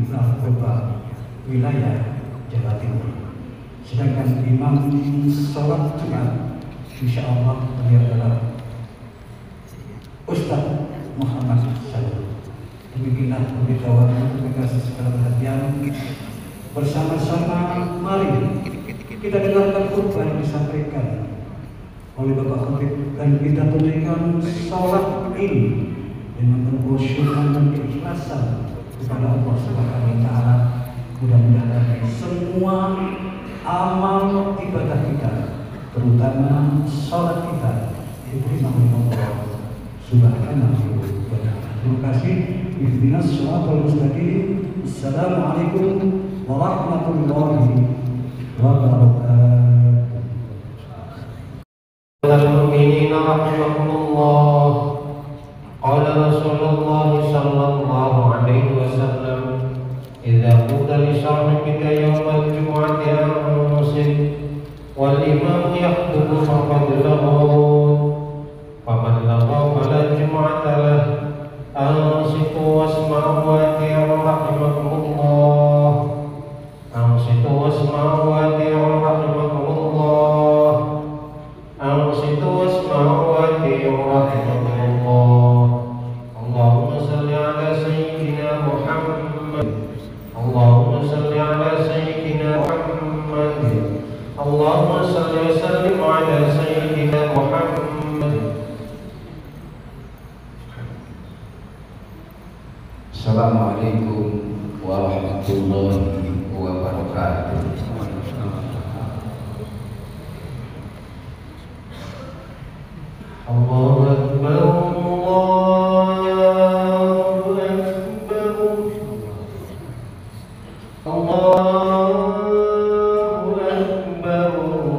Narkoba wilayah Jawa Timur. Sedangkan imam sholat Jumat insya Allah beliau adalah Ustaz Muhammad Salih. Demikianlah pemberitahuan kasih segala perhatian. Bersama-sama mari kita dengarkan khutbah yang disampaikan oleh Bapak Khatib dan kita tunaikan sholat ini dengan kekhusyukan dan keikhlasan kepada Allah Subhanahu wa Ta'ala. Mudah-mudahan semua amal ibadah kita, terutama sholat kita, diterima oleh Allah Subhanahu wa Ta'ala. Terima kasih. Ihdinas shiratal mustaqim. Assalamualaikum warahmatullahi wabarakatuh. Al-mu'minina rahimahumullah. Qala Rasulullah sallallahu alaihi wasallam, idza qila li sahibika yawmal jumu'ati ansit wal imam yakhutubu faqad laghawun faman laghaw fala jumu'ata lahu ansitu wasma'u wa ati'u rahimakumullah ansitu wasma'u wa ati'u rahimakumullah ansitu wasma'u wa ati'u rahimakumullah. Allahumma salli ala sayyidina Muhammad. Allahumma salli ala sayyidina Muhammad. warahmatullahi wabarakatuh. Allahu Akbar, Allahu Akbar, Allahu Akbar, Allahu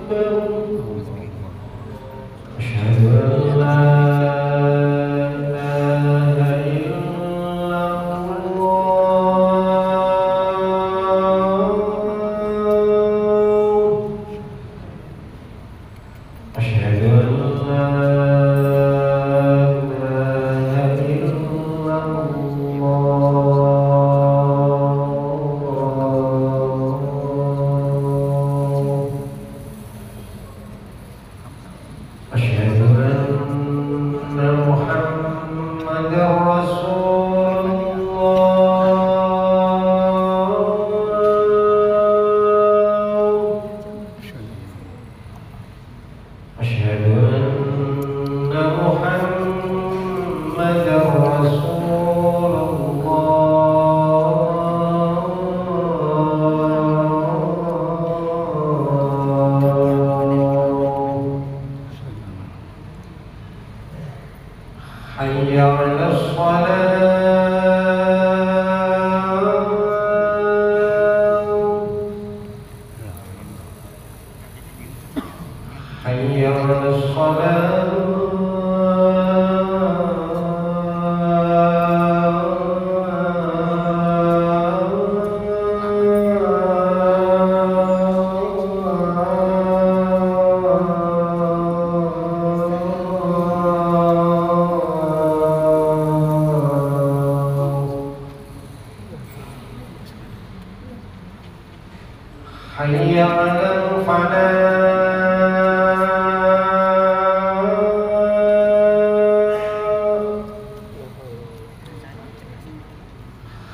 Akbar. Asyhadu an la ilaha illallah. Asyhadu an la أشهد أن محمدا رسول الله. أشهد أن محمدا رسول الله. حي على الصلاة. حي على حي على الفلاح.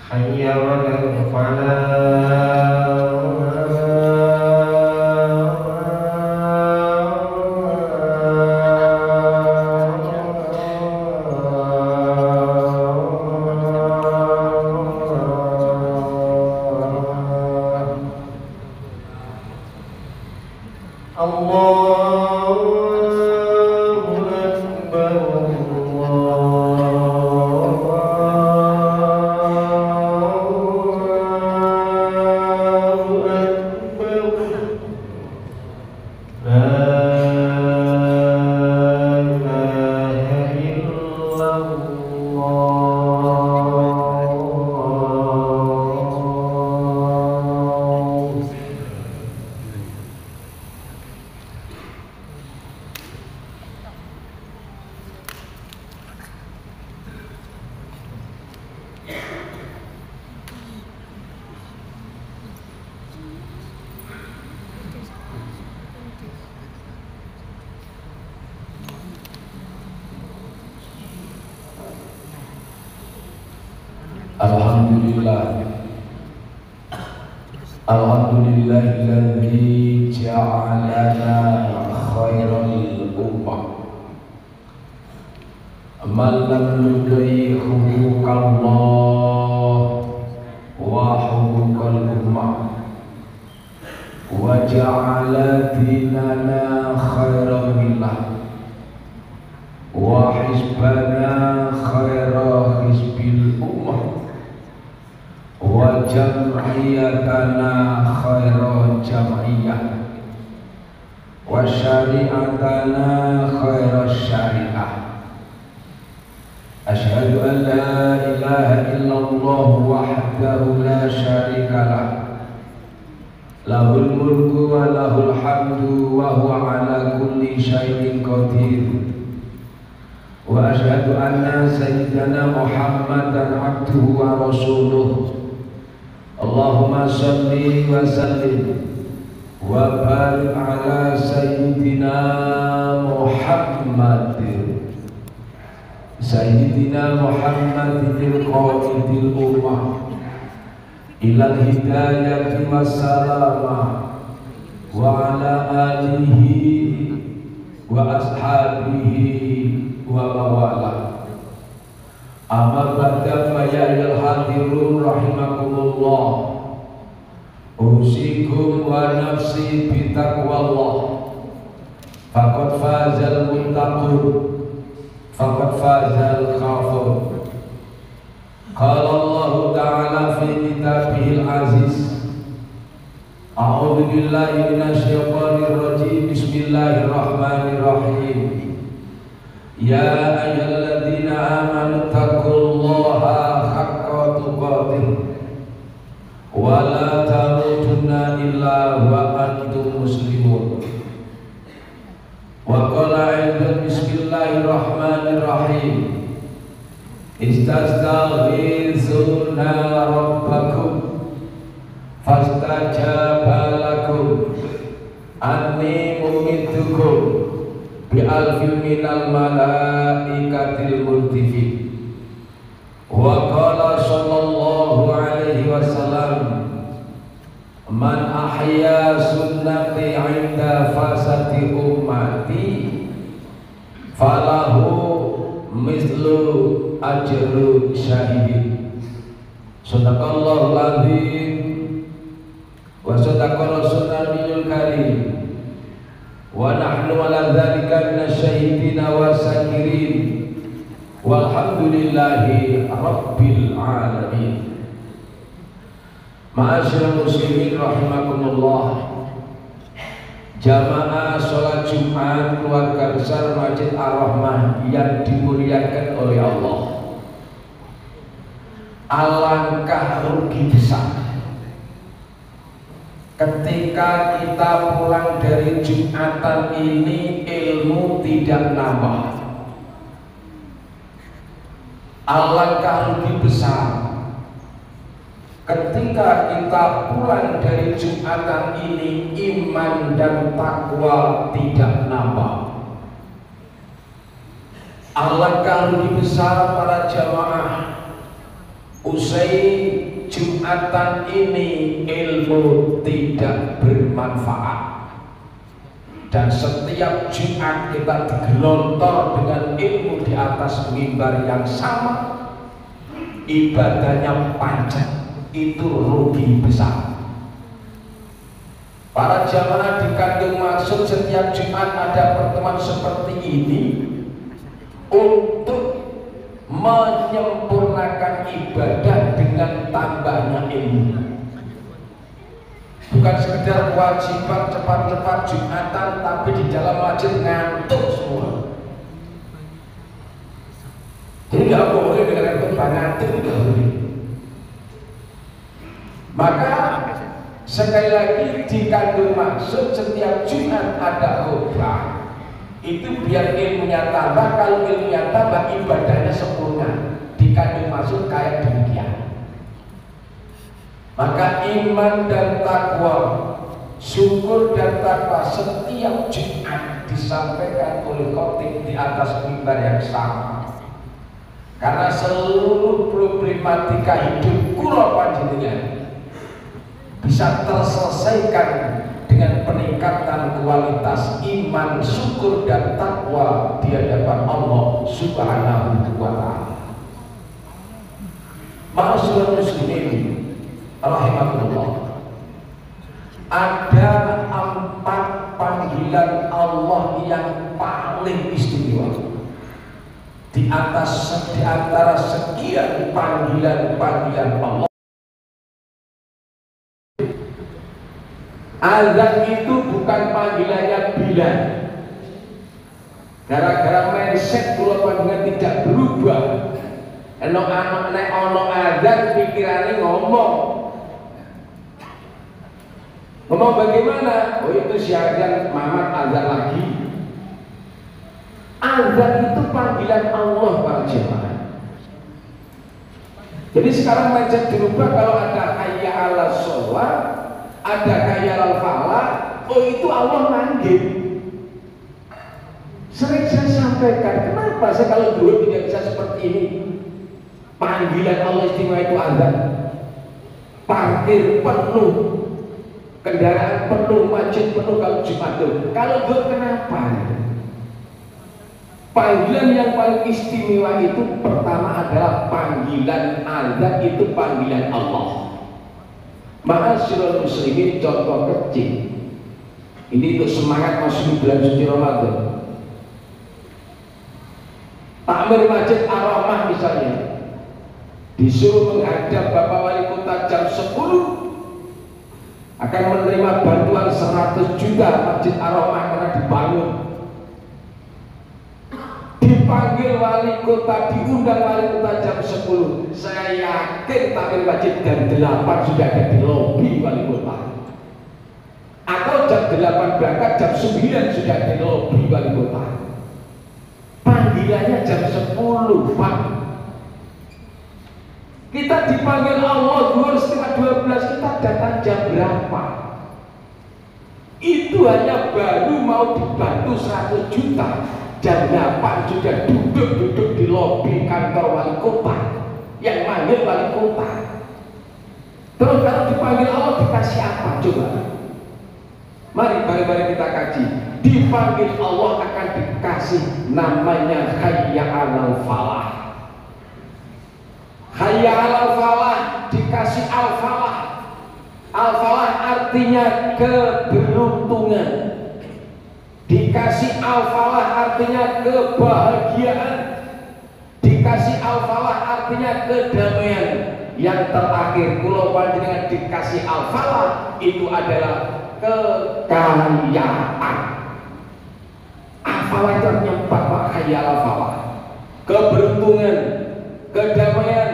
حي على الفلاح. الله أكبر، الله أكبر. لا إله إلا الله. Alhamdulillah, alhamdulillahilladzi ja'alana khairal ummah man lam yudai huquqallah wa huquqal ummah wa ja'ala dinana khairal millah wa hizbana khairal hizbil ummah wa jam'iyatana khairal jam'iyah wa syari'atana khairal syari'ah. Asyhadu an la ilaha illallah wahdahu la syarika lah, lahul mulku wa lahul hamdu wa huwa ala kulli syai'in qadir. Wa asyhadu anna sayyidana Muhammadan abduhu wa rasuluh. Allahumma salli wa sallim wa barik ala sayyidina Muhammadin Sayyidina Muhammadil qaidil ummah ilal hidayati wassalama wa ala alihi wa ashabihi wa mawalah. Amma ba'da fa ya ayyuhal hadirun rahimakumullah. Usikum wa nafsi bi taqwallah. Faqad fazal muttaqun, faqad fazal khafun. Qala Allah Ta'ala fi kitabihil aziz. A'udzu billahi minasyaitonir rajim. Bismillahirrahmanirrahim. Ya ayyuhalladzina amanu taqullaha haqqa tuqatih wa la tamutunna illa wa antum muslimun. Wa qala aidan bismillahirrahmanirrahim. Istastaghizuna rabbakum fastajaba lakum anni mumitukum bi alfin minal malaikatil murtifin. Wa qala sallallahu alaihi wasallam man ahya sunnati 'inda fasati ummati falahu mislu ajru syahidin. Sadaqallahul azim wa sadaqa rasulul nabiyul karim wa nahnu ala dzalika minasyahidin wa syakirin walhamdulillahi rabbil alamin. Ma'asyiral muslimin rahimakumullah. Jamaah sholat Jumat keluarga besar Masjid Ar-Rahmah yang dimuliakan oleh Allah, alangkah rugi besar ketika kita pulang dari Jumatan ini ilmu tidak nambah. Alangkah rugi besar ketika kita pulang dari Jumatan ini iman dan takwa tidak nambah. Alangkah rugi besar para jamaah, usai Jumatan ini ilmu tidak bermanfaat, dan setiap Jumat kita digelontor dengan ilmu di atas mimbar yang sama, ibadahnya panjang. Itu rugi besar. Para jamaah dikandung maksud setiap Jumat ada pertemuan seperti ini untuk menyempurnakan ibadah dengan tambahnya ilmu. Bukan sekedar kewajiban cepat-cepat Jumatan, tapi di dalam masjid ngantuk semua. Jadi nggak boleh dengan khutbah ngantuk, nggak boleh. Maka sekali lagi dikandung maksud setiap Jumat ada khutbah itu biar ilmunya tambah. Kalau ilmunya tambah ibadahnya sempurna. Dikandung maksud kayak demikian. Maka iman dan takwa, syukur dan takwa setiap Jumat disampaikan oleh khotib di atas mimbar yang sama. Karena seluruh problematika hidup kula panjenengan bisa terselesaikan dengan peningkatan kualitas iman, syukur dan takwa di hadapan Allah Subhanahu wa ta'ala. Ma'asyiral muslimin rahimakumullah. Ada 4 panggilan Allah yang paling istimewa di antara sekian panggilan-panggilan Allah. Azan itu bukan panggilannya Bilal. Gara-gara mindset kula panjenengan tidak berubah. Anak nek ana azan pikirane ngomong bagaimana? Oh itu si azan Mamat azan lagi. Azan itu panggilan Allah para jemaah. Jadi sekarang mindset dirubah. Kalau ada hayya 'alas shalah, ada hayya 'alal falah, oh itu Allah manggil. Sering saya sampaikan, kenapa saya kalau dulu tidak bisa seperti ini? Panggilan Allah istimewa itu azan. Parkir penuh, kendaraan penuh, masjid penuh kalau Jumat itu. Kalau dulu kenapa? Panggilan yang paling istimewa itu pertama adalah panggilan azan, itu panggilan Allah. Ma'asyiral muslimin, contoh kecil. Ini untuk semangat masuk bulan suci Ramadan. Takmir Masjid Ar-Rahmah misalnya disuruh menghadap Bapak Wali Kota jam 10, akan menerima bantuan 100 juta Masjid Ar-Rahmah karena dibangun. Dipanggil wali kota, diundang wali kota jam 10. Saya yakin takmir masjid jam 8 sudah ada di lobi wali kota. Atau jam 8 berangkat, jam 9 sudah ada di lobi wali kota. Panggilannya jam 10, Pak. Kita dipanggil Allah 2:30, kita datang jam berapa? Itu hanya baru mau dibantu 100 juta. Jam 8 sudah duduk di lobi kantor wali kota, yang manggil wali kota. Terus kalau dipanggil Allah dikasih apa coba? Mari bareng-bareng kita kaji. Dipanggil Allah akan dikasih namanya hayya 'alal falah. Hayya 'alal falah, dikasih al-falah. Al-falah artinya keberuntungan. Dikasih al-falah artinya kebahagiaan. Dikasih al-falah artinya kedamaian. Yang terakhir, kula panjenengan dikasih al-falah itu adalah kekayaan. Al-falah itu artinya 4, Pak. Hayya al-falah. Keberuntungan, kedamaian,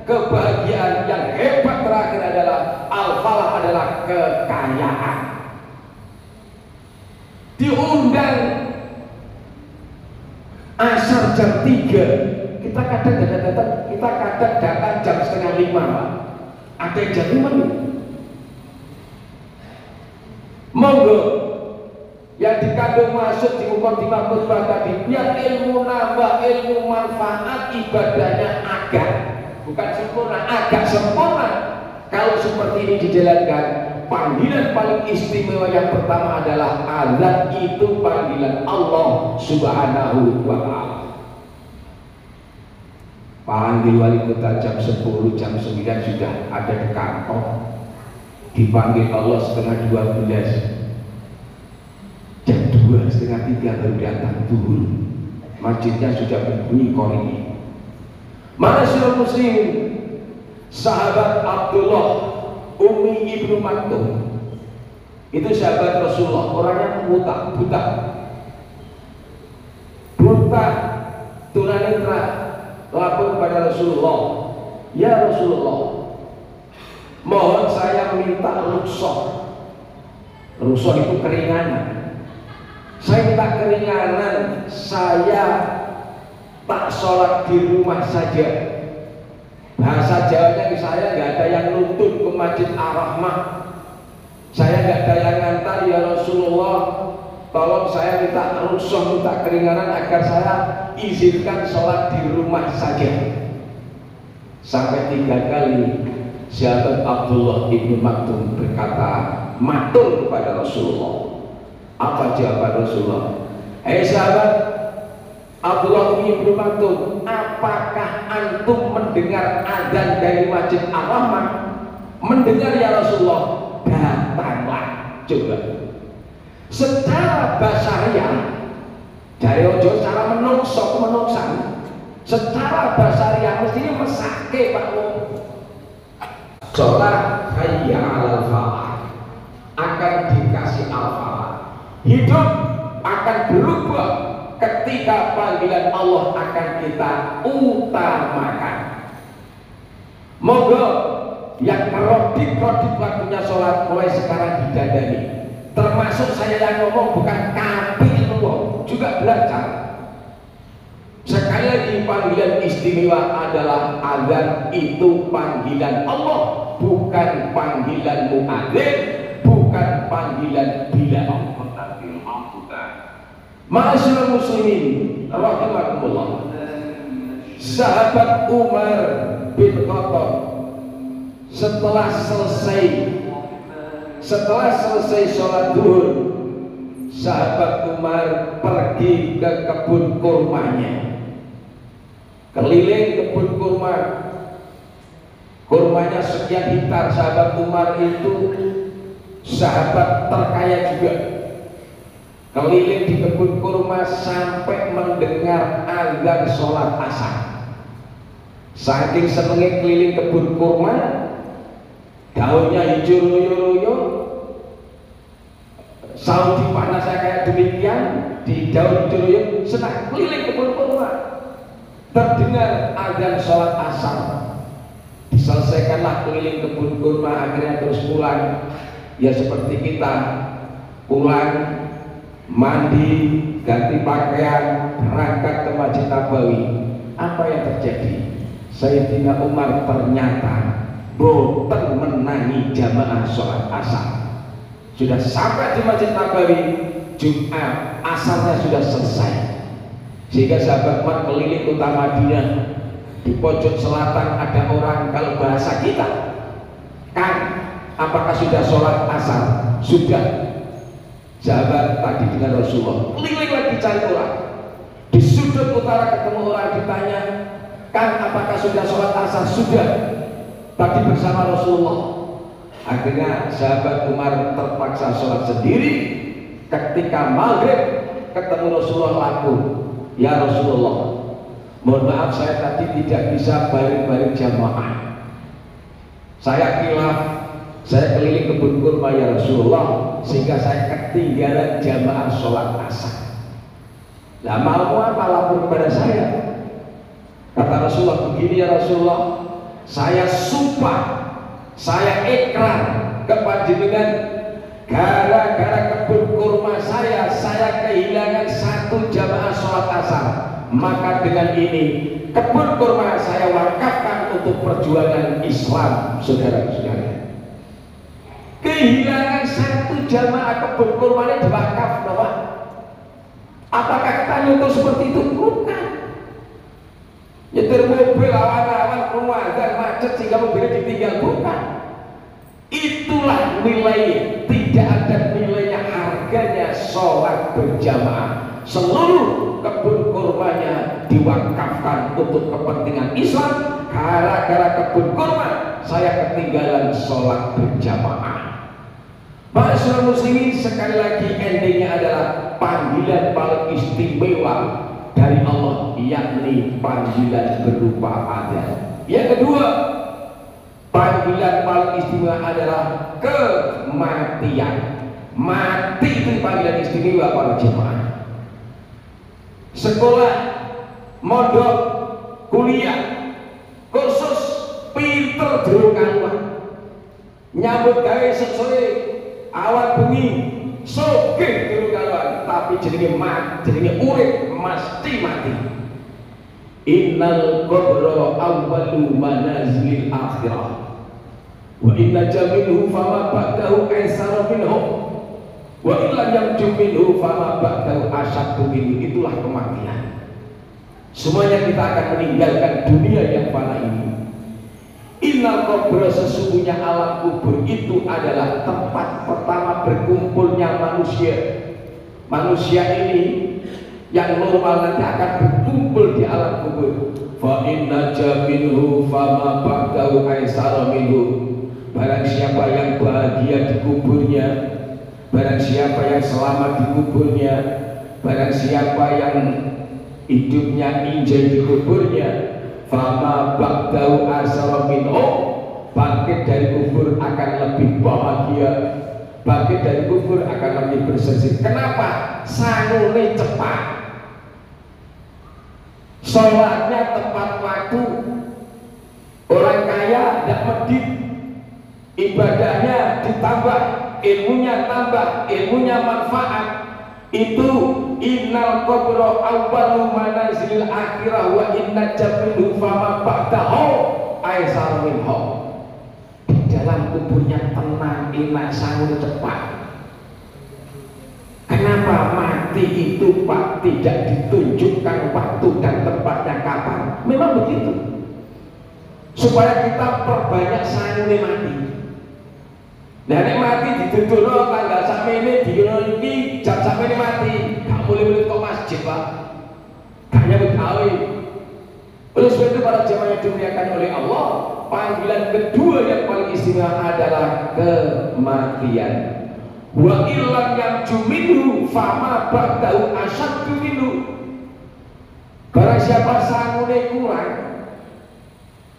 kebahagiaan. Yang hebat terakhir adalah al-falah adalah kekayaan. Diundang asar jam 3, kita kadang datang jam setengah 5, Pak. Ada yang jam 5 nih. Monggo yang dikandung masuk di mukadimah khutbah tadi, biar ilmu nambah, ilmu manfaat, ibadahnya bukan sempurna, agak sempurna. Kalau seperti ini dijalankan, panggilan paling istimewa yang pertama adalah azan, itu panggilan Allah Subhanahu wa ta'ala. Panggil wali kota jam 10, jam 9 sudah ada di kantor. Dipanggil Allah setengah 12, jam 2, setengah 3 baru datang turun. Masjidnya sudah berbunyi korimi. Ma'asyiral muslimin, sahabat Abdullah Ummi ibnu Maktum itu sahabat Rasulullah, orangnya buta, tunanetra, lapor kepada Rasulullah, ya Rasulullah, mohon saya minta rukhsah. Rukhsah itu keringanan. Saya minta keringanan, saya tak sholat di rumah saja. Bahasa Jawanya saya nggak ada yang nuntun ke Masjid Ar-Rahmah. Saya nggak ada yang ngantar, ya Rasulullah, tolong saya minta rukhsah, minta keringanan agar saya izinkan sholat di rumah saja. Sampai 3 kali sahabat Abdullah ibnu Maktum berkata matur kepada Rasulullah. Apa jawaban Rasulullah? Hei sahabat Abdullah ibnu Maktum, apakah antum mendengar azan dari Masjid Ar-Rahmah? Mendengar ya Rasulullah. Datanglah, coba. Secara basariah, dari ojo secara menungsan, secara basariah mestinya mesake Pak Wong. Sholat hayya 'alal falah akan dikasih al-falah. Hidup akan berubah ketika panggilan Allah akan kita utamakan. Monggo yang kredit waktunya sholat mulai sekarang didadani. Termasuk saya yang ngomong bukan kapil ngomong, juga belajar. Sekali lagi, panggilan istimewa adalah azan, itu panggilan Allah, bukan panggilan muadzin, bukan panggilan bilal. Ma'asyiral muslimin rahimakumullah, sahabat Umar bin Khattab setelah selesai sholat zuhur, sahabat Umar pergi ke kebun kurmanya, keliling kebun kurma, kurmanya sekian hektar. Sahabat Umar itu sahabat terkaya juga, keliling di kebun kurma sampai mendengar azan sholat asar. Saking senengnya keliling kebun kurma, daunnya hijau royo-royo, Saudi panasnya kayak demikian, di daun hijau royo, senang keliling kebun kurma. Terdengar azan sholat asar, diselesaikanlah keliling kebun kurma, akhirnya terus pulang. Ya seperti kita pulang, mandi, ganti pakaian, berangkat ke Masjid Nabawi. Apa yang terjadi? Sayyidina Umar ternyata boten menangi jamaah sholat asar. Sudah sampai di Masjid Nabawi, Jumat asarnya sudah selesai. Sehingga sahabat Umar keliling kota Madinah. Di pojok selatan ada orang, kalau bahasa kita, kan, apakah sudah sholat asar? Sudah. Sahabat tadi dengan Rasulullah, keliling lagi cari orang. Di sudut utara ketemu orang, ditanya, kan apakah sudah sholat asar? Sudah. Tadi bersama Rasulullah. Akhirnya sahabat Umar terpaksa sholat sendiri. Ketika maghrib ketemu Rasulullah, laku, ya Rasulullah, mohon maaf saya tadi tidak bisa bareng-bareng jamaah. Saya khilaf, saya keliling kebun kurma ya Rasulullah, sehingga saya ketinggalan jamaah sholat asar. Nah, mau apa lapor kepada saya? Kata Rasulullah, begini ya Rasulullah, saya sumpah, saya ikrar kepada jenengan, gara-gara kebun kurma saya kehilangan satu jamaah sholat asar. Maka dengan ini kebun kurma saya wakafkan untuk perjuangan Islam, saudara-saudara. Kehilangan satu jamaah kebun kurma ini diwakaf, Bapak. Apakah kita nyuruh seperti itu? Bukan. Nyetir mobil awan-awan rumah dan macet sehingga mobilnya ditinggal, bukan. Itulah nilai, tidak ada nilainya, harganya sholat berjamaah. Seluruh kebun kurmanya diwakafkan untuk kepentingan Islam. Gara-gara kebun kurma saya ketinggalan sholat berjamaah. Masyaallah muslimin, sekali lagi endingnya adalah panggilan paling istimewa dari Allah, yakni panggilan berupa azan. Yang kedua, panggilan paling istimewa adalah kematian. Mati itu panggilan istimewa para jemaah. Sekolah, mondok, kuliah, kursus, pinter durung kaluan, nyambut gawe sore, awan bengi, sogeh durung kaluan, tapi jenenge mati, jenenge urip, mesti mati. Innal qabra awwalu manazilil akhirah, wa inna jaminhu fama ba'dahu aisara minhu, wa illam yamjum minhu fama ba'dahu asyaddu minhu. Itulah kematian. Semuanya kita akan meninggalkan dunia yang fana ini. Innal qabra, sesungguhnya alam kubur itu adalah tempat pertama berkumpulnya manusia. Manusia ini yang normal nanti akan berkumpul di alam kubur. Fa inna jaminhu fama ba'dahu aisara minhu. Barang siapa yang bahagia di kuburnya, barang siapa yang selamat di kuburnya, barang siapa yang hidupnya injil di kuburnya, fama ba'dahu aisara minhu, bangkit dari kubur akan lebih bahagia, bangkit dari kubur akan lebih bersih. Kenapa? Sangune cepat, sholatnya tepat waktu, orang kaya tidak medit, ibadahnya ditambah, ilmunya tambah, ilmunya manfaat. Itu innal qabra awwalu manazilil akhirah wa inna jaminhu fama ba'dahu aisar minhu. Di dalam kuburnya tenang, enak, sangun, cepat. Kenapa mati itu Pak tidak ditunjukkan waktu dan tempatnya kapan? Memang begitu, supaya kita perbanyak sangunnya mati. Lah nek mati dituduhno tanggal sakmene dina iki jam sakmene mati, gak boleh kok masjid, Pak. Gak nyambut gawe. Oleh sebab itu para jemaah yang dimuliakan oleh Allah, panggilan kedua yang paling istimewa adalah kematian. Wa illam yanju minhu fama ba'dahu asyaddu minhu. Barang siapa sangune kurang,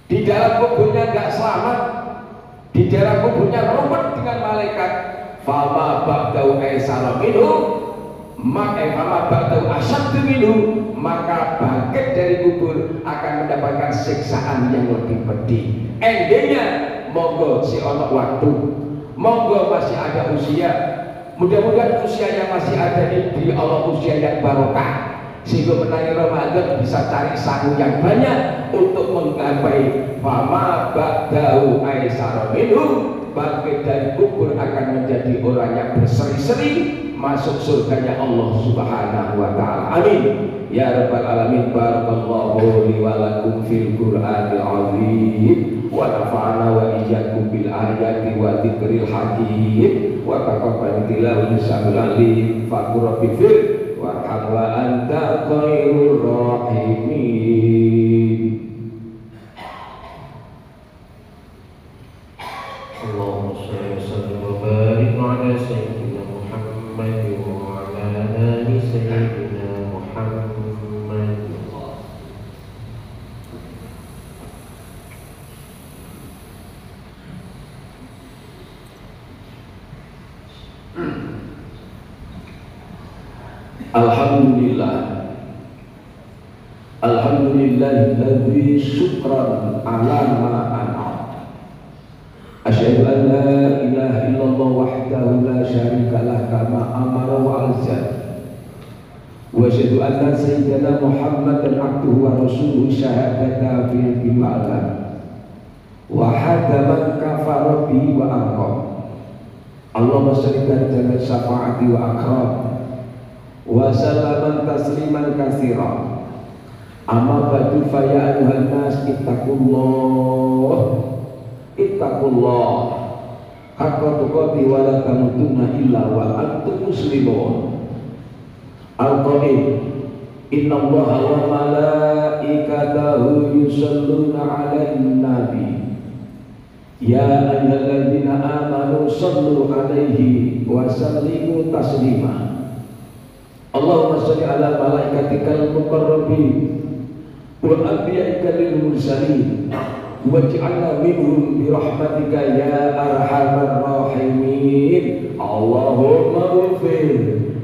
di dalam kuburnya gak selamat, di dalam kuburnya ruwet dengan malaikat, fama ba'dahu aisara minhu, maka fama ba'dahu asyaddu minhu, maka bangkit dari kubur akan mendapatkan siksaan yang lebih pedih. Endingnya monggo si ono waktu, monggo masih ada usia, mudah-mudahan usia yang masih ada di Allah usia yang barokah, sehingga menangi Ramadan bisa cari sangu yang banyak untuk menggapai fama ba'dahu aisara minhu. Bangkit dari kubur akan menjadi orang yang berseri-seri masuk surganya Allah Subhanahu wa taala. Amin ya rabbal alamin. Barakallahu li wa lakum fil Qur'anil azim wa nafa'ana wa iyyakum bil ayati wa dzikril hakim wa taqabbal tilawati samil alim faqur rabbi fir warham wa anta khairur rahimin. Allahumma shalli wa sallim wa barik ala sayyidina Muhammad wa ala ali sayyidina Muhammad. Alhamdulillah, alhamdulillahilladzi syukran ala ma an'am. Asyhadu an la ilaha illallah wahdahu la syarika lah kama amara wa alzam. Wa asyhadu anna sayyidana Muhammadan abduhu wa rasuluhu syahadata fil bimalam wa hadaman kafara bihi wa aqam. Allahumma shalli ala syafaati wa akram wa sallaman tasliman katsira. Amma ba'du fa ya ayyuhan nas ittaqullah haqqa tuqatih wa la tamutunna illa wa antum muslimun. Al-Qadim inna Allaha wa malaikatahu yusalluna 'alan nabi ya ayyuhalladzina amanu sallu 'alaihi wa sallimu taslima. Allahumma shalli ala malaikatikal muqarrabin wa anbiya'ikal mursalin waj'alna minhum bi rahmatika ya arhamar rahimin. Allahumma ighfir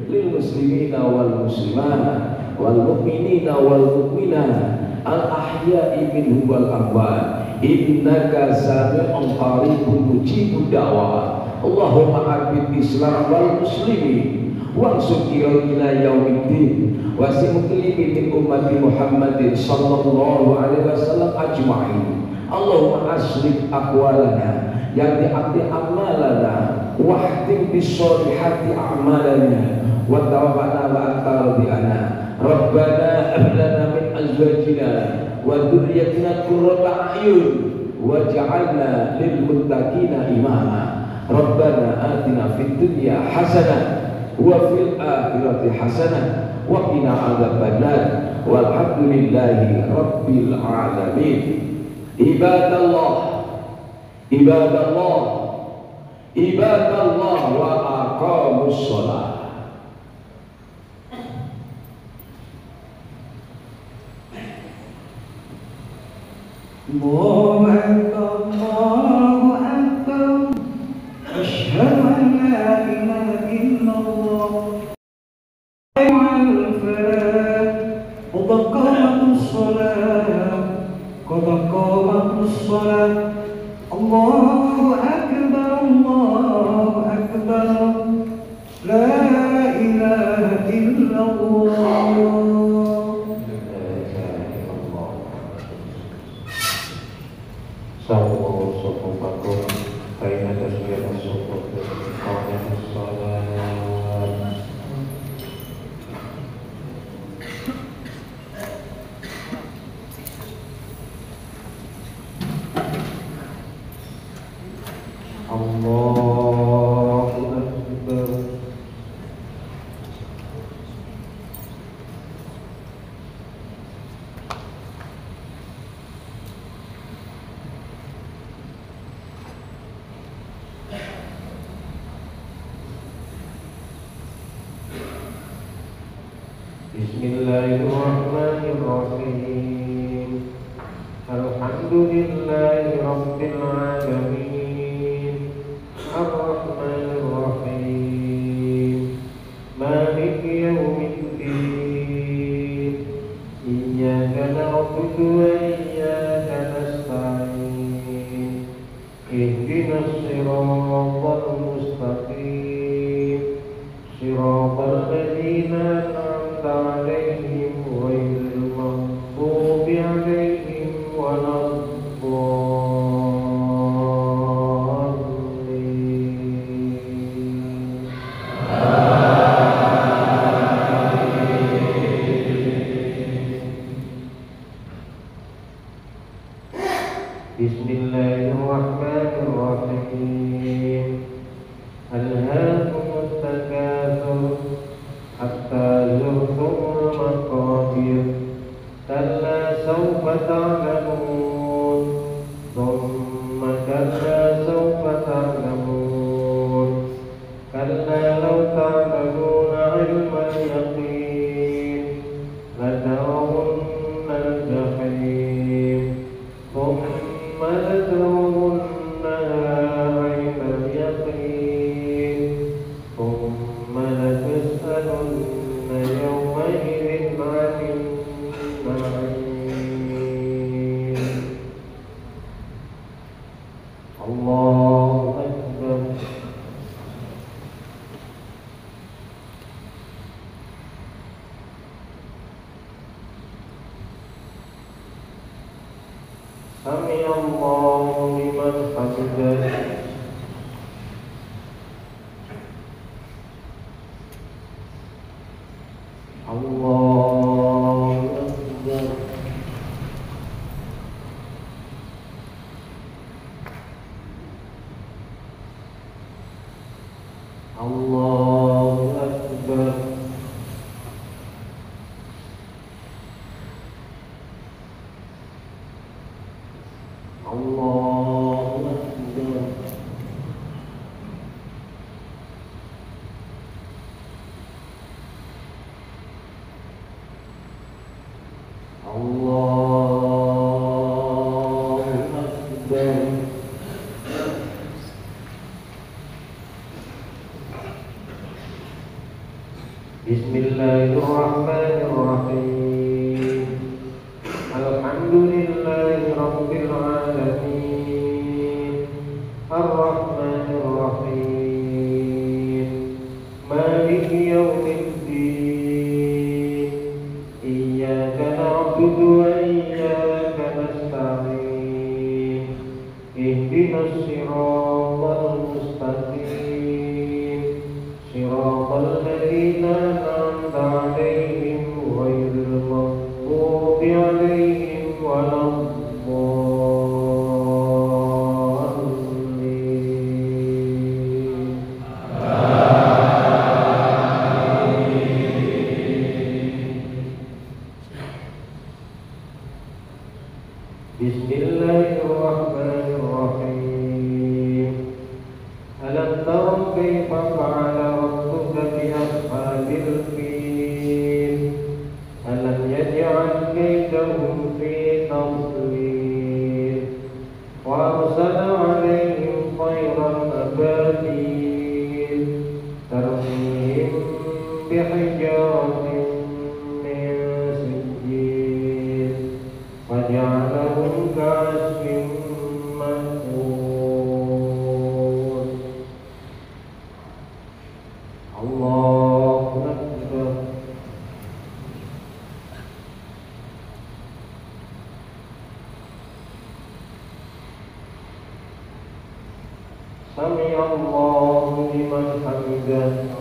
lil muslimina wal muslimat wal mu'minina wal mu'minat al ahya'i minhum wal amwat innaka sami'un qaribun mujibud da'wat. Allahumma a'id islam wal muslimin wansur ila yaumiddin wasi muqlimin min ummati Muhammadin sallallahu alaihi wasallam ajma'in. Allahumma aslih aqwalana ya'ti abdi amalana wahtim bisolihati a'malana wa tawaffana wa anta radiyana. Rabbana hab lana min azwajina wa dhurriyyatina qurrata a'yun waj'alna lil muttaqina imama. Rabbana atina fid dunya hasanah wa fil akhirati hasanah wa qina adzabannar walhamdulillahi rabbil alamin. Ibadallah, ibadallah, ibadallah wa aqamus shalah. Allahu akbar, Allahu akbar, asyhadu an la ilaha illallah. Al-falah, qad qamatus shalah, qad qamatus shalah. Allahu akbar, Allahu akbar, la ilaha illallah. Sawwa sufufakum baina tasbihati sufuf wa iqamatis shalah. Allah Bismillahirrahmanirrahim. Alhamdulillahi rabbil alamin. Ar-Rahmanir Rahim. Maliki yaumiddin. Iyyaka na'budu wa iyyaka nasta'in. Ihdinas siratal mustaqim. Siratal ladzina an'amta 'alaihim ghairil maghdubi 'alaihim Bismillahirrahmanirrahim. Alhaakumut takatsur hatta zurtumul maqabir. Kalla sawfa ta'lamun. Thumma kalla sawfa ta'lamun. Kalla law ta'lamuna 'ilmal yaqin latarawunnal jahim. Thumma latarawunnaha 'ainal yaqin. Thumma latus'alunna yawma'idhin 'anil na'im. Allahu Akbar. Sami'allahu liman hamidah. Allahu Akbar. Allahu Akbar. Allahu Akbar. Allahu Akbar. Bismillahirrahmanirrahim. Alhamdulillahi rabbil alamin. Ar-Rahmanir Rahim. Maliki yaumiddin. Iyyaka na'budu wa iyyaka nasta'in. Ihdinas siratal mustaqim. Siratal ladzina an'amta 'alaihim ghairil maghdubi 'alaihim waladdallin. Bismillahirrahmanirrahim. Alam tara kaifa fa'ala rabbuka bi ashabil fil. Alam yaj'al kaydahum fi tadlil. Wa arsala 'alaihim tayran ababil tarmihim bihijaratin min sijil waja'alahum ka'asfin ma'kul. Allahu Akbar. Sami'allahu liman hamidah.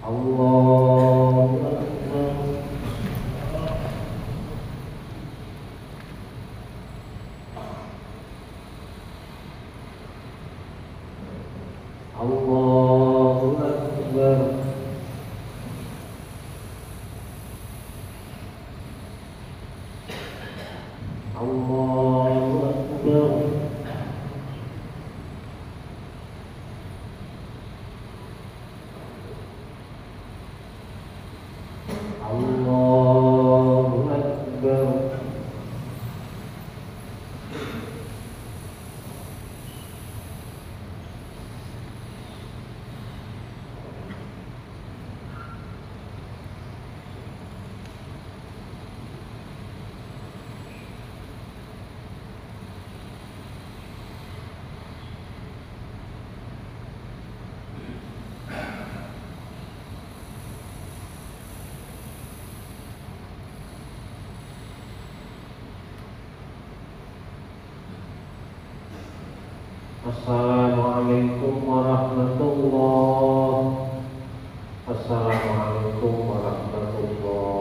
Allahu Akbar. Allahu Akbar. Allahu Akbar. Allahu Akbar. Assalamualaikum warahmatullahi wabarakatuh. Assalamualaikum warahmatullahi